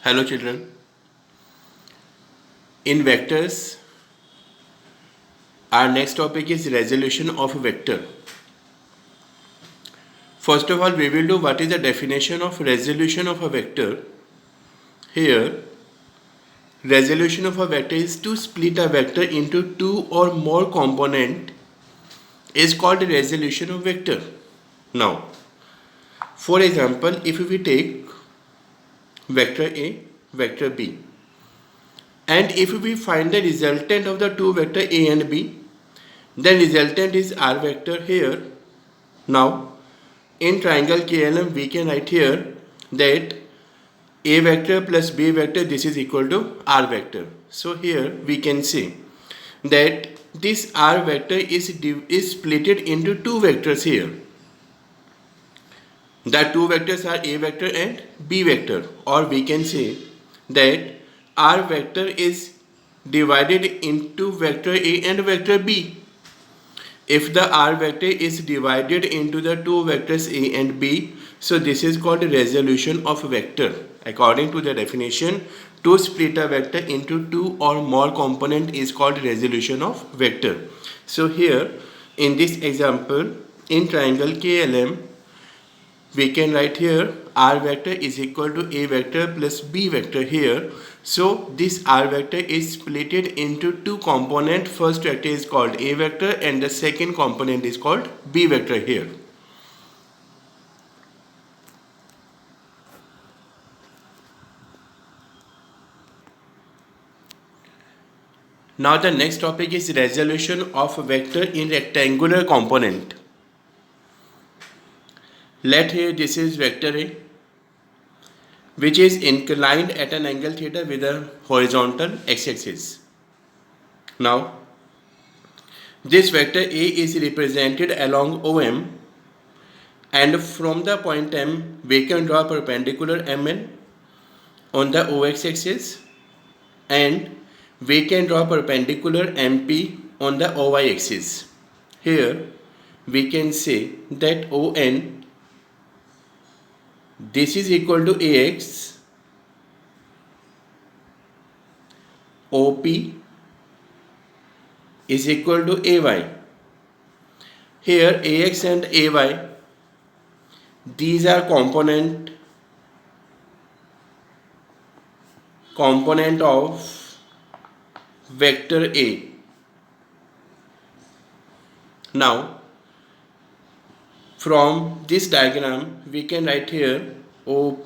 Hello children. In vectors, our next topic is resolution of a vector. First of all, we will do what is the definition of resolution of a vector. Here, resolution of a vector is to split a vector into two or more component is called resolution of vector. Now, for example, if we take vector A, vector B, and if we find the resultant of the two vector A and B, then resultant is R vector here. Now, in triangle KLM, we can write here that A vector plus B vector, this is equal to R vector. So here we can see that this R vector is splitted into two vectors here. The two vectors are A vector and B vector, or we can say that R vector is divided into vector A and vector B. If the R vector is divided into the two vectors A and B, so this is called resolution of vector. According to the definition, to split a vector into two or more component is called resolution of vector. So here in this example, in triangle KLM, we can write here R vector is equal to A vector plus B vector here. So this R vector is splitted into two components. First vector is called A vector and the second component is called B vector here. Now the next topic is resolution of a vector in rectangular component. Let here this is vector A, which is inclined at an angle theta with a horizontal x-axis. Now, this vector A is represented along OM, and from the point M, we can draw perpendicular MN on the OX axis, and we can draw perpendicular MP on the OY axis. Here, we can say that ON, this is equal to AX, OP is equal to AY. Here AX and AY, these are component of vector A. Now, from this diagram, we can write here OP.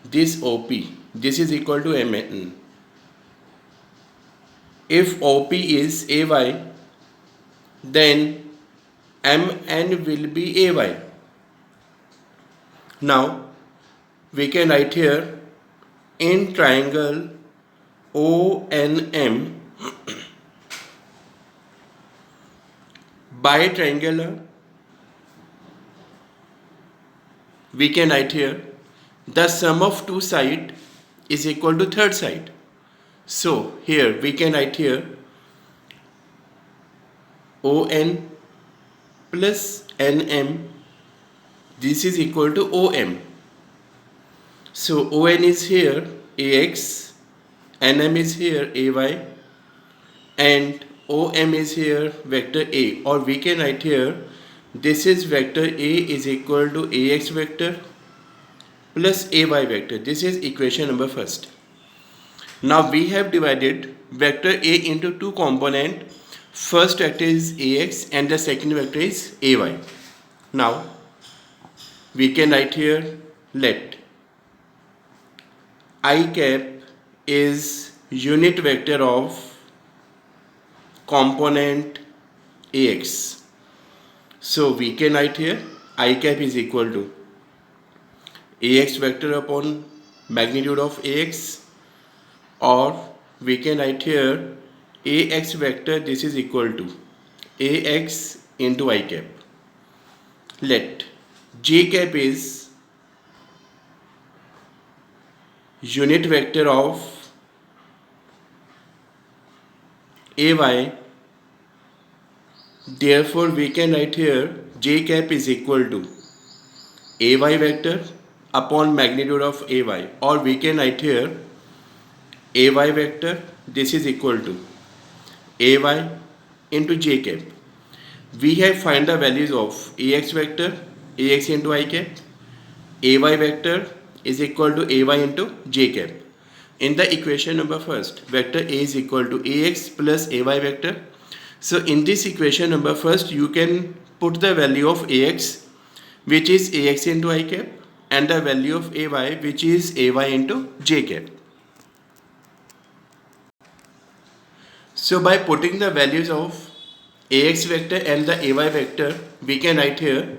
This OP, this is equal to MN. If OP is AY, then MN will be AY. Now, we can write here in triangle ONM, bitriangular, we can write here the sum of two sides is equal to third side. So here we can write here ON plus NM, this is equal to OM. So ON is here AX, NM is here AY, and OM is here vector A, or we can write here this is vector A is equal to AX vector plus AY vector. This is equation number first. Now we have divided vector A into two components. First vector is AX and the second vector is AY. Now we can write here let I cap is unit vector of component AX. So we can write here I cap is equal to AX vector upon magnitude of AX, or we can write here AX vector, this is equal to AX into I cap. Let J cap is unit vector of AY. Therefore, we can write here J cap is equal to AY vector upon magnitude of ay, or we can write here ay vector, this is equal to ay into j cap. We have find the values of ax vector, ax into I cap, ay vector is equal to ay into j cap. In the equation number first, vector a is equal to ax plus ay vector. So in this equation number first, you can put the value of ax, which is ax into I cap, and the value of ay, which is ay into j cap. So by putting the values of ax vector and the ay vector, we can write here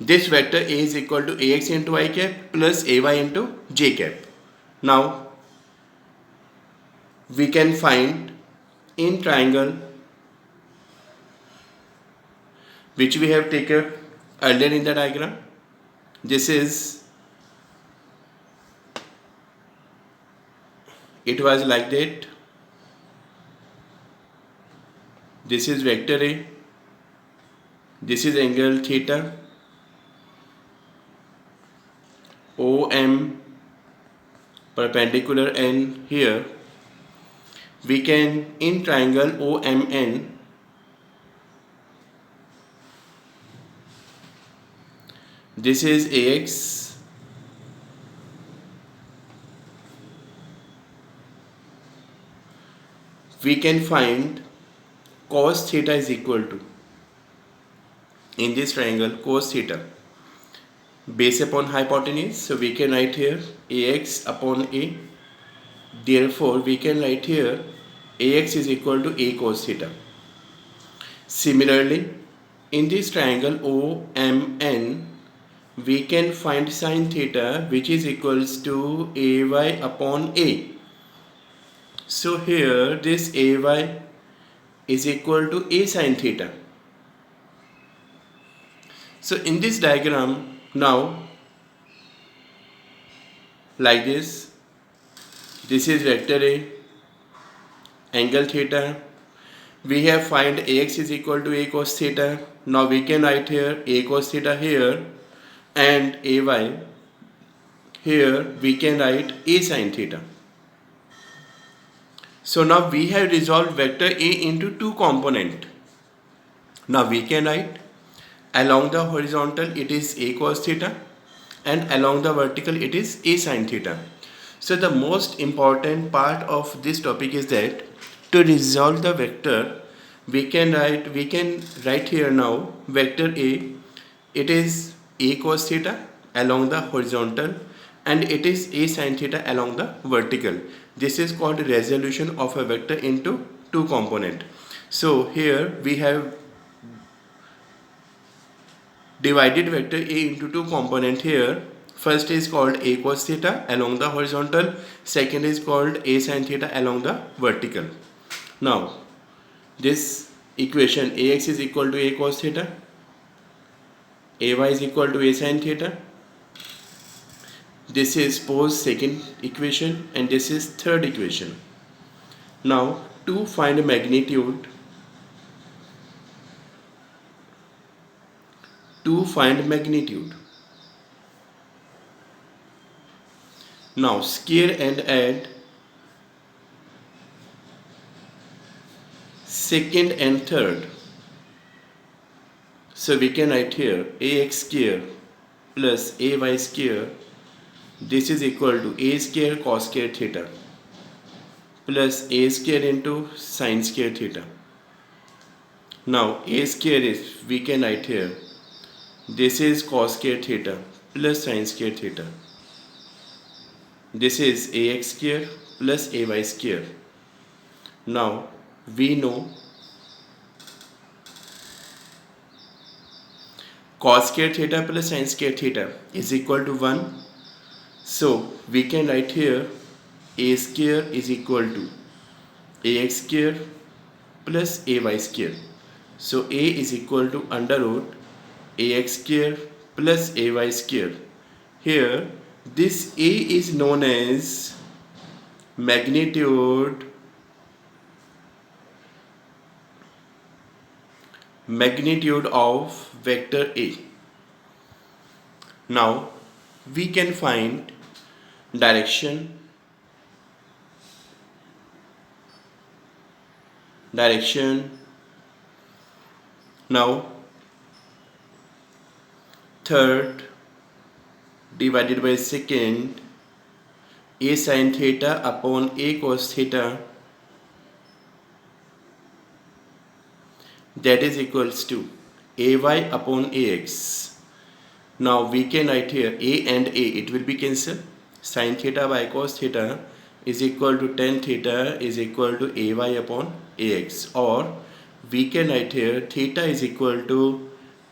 this vector a is equal to ax into I cap plus ay into j cap. Now we can find in triangle which we have taken earlier in the diagram. This is, it was like that. This is vector A, this is angle theta, OM perpendicular, and here we can in triangle OMN this is AX, we can find cos theta is equal to, in this triangle, cos theta base upon hypotenuse, so we can write here AX upon A. Therefore we can write here AX is equal to A cos theta. Similarly, in this triangle OMN, we can find sin theta, which is equals to AY upon A. So here this AY is equal to A sin theta. So in this diagram now, like this is vector A, angle theta, we have find AX is equal to A cos theta. Now we can write here A cos theta here, and AY here we can write A sin theta. So now we have resolved vector A into two component. Now we can write along the horizontal it is A cos theta, and along the vertical it is A sin theta. So the most important part of this topic is that to resolve the vector, we can write here now vector A, it is A cos theta along the horizontal, and it is A sin theta along the vertical. This is called resolution of a vector into two component. So here we have divided vector A into two component here. First is called A cos theta along the horizontal, second is called A sin theta along the vertical. Now this equation AX is equal to A cos theta, AY is equal to A sin theta. This is suppose second equation, and this is third equation. Now to find magnitude, now square and add second and third. So we can write here AX square plus AY square, this is equal to A square cos square theta plus A square into sin square theta. Now A square is, we can write here, this is cos square theta plus sin square theta. This is AX square plus AY square. Now we know cos square theta plus sin square theta is equal to 1. So we can write here A square is equal to AX square plus AY square. So A is equal to under root AX square plus AY square. Here this A is known as magnitude of vector A. Now we can find direction, now third divided by second, a sin theta upon a cos theta, that is equals to ay upon ax. Now we can write here a and a, it will be cancelled. Sin theta by cos theta is equal to tan theta is equal to ay upon ax, or we can write here theta is equal to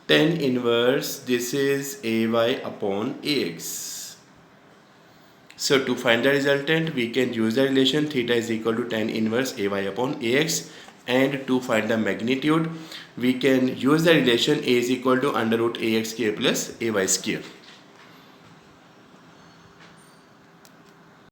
tan inverse, this is ay upon ax. So to find the resultant, we can use the relation theta is equal to tan inverse ay upon ax, and to find the magnitude, we can use the relation a is equal to under root ax square plus ay square.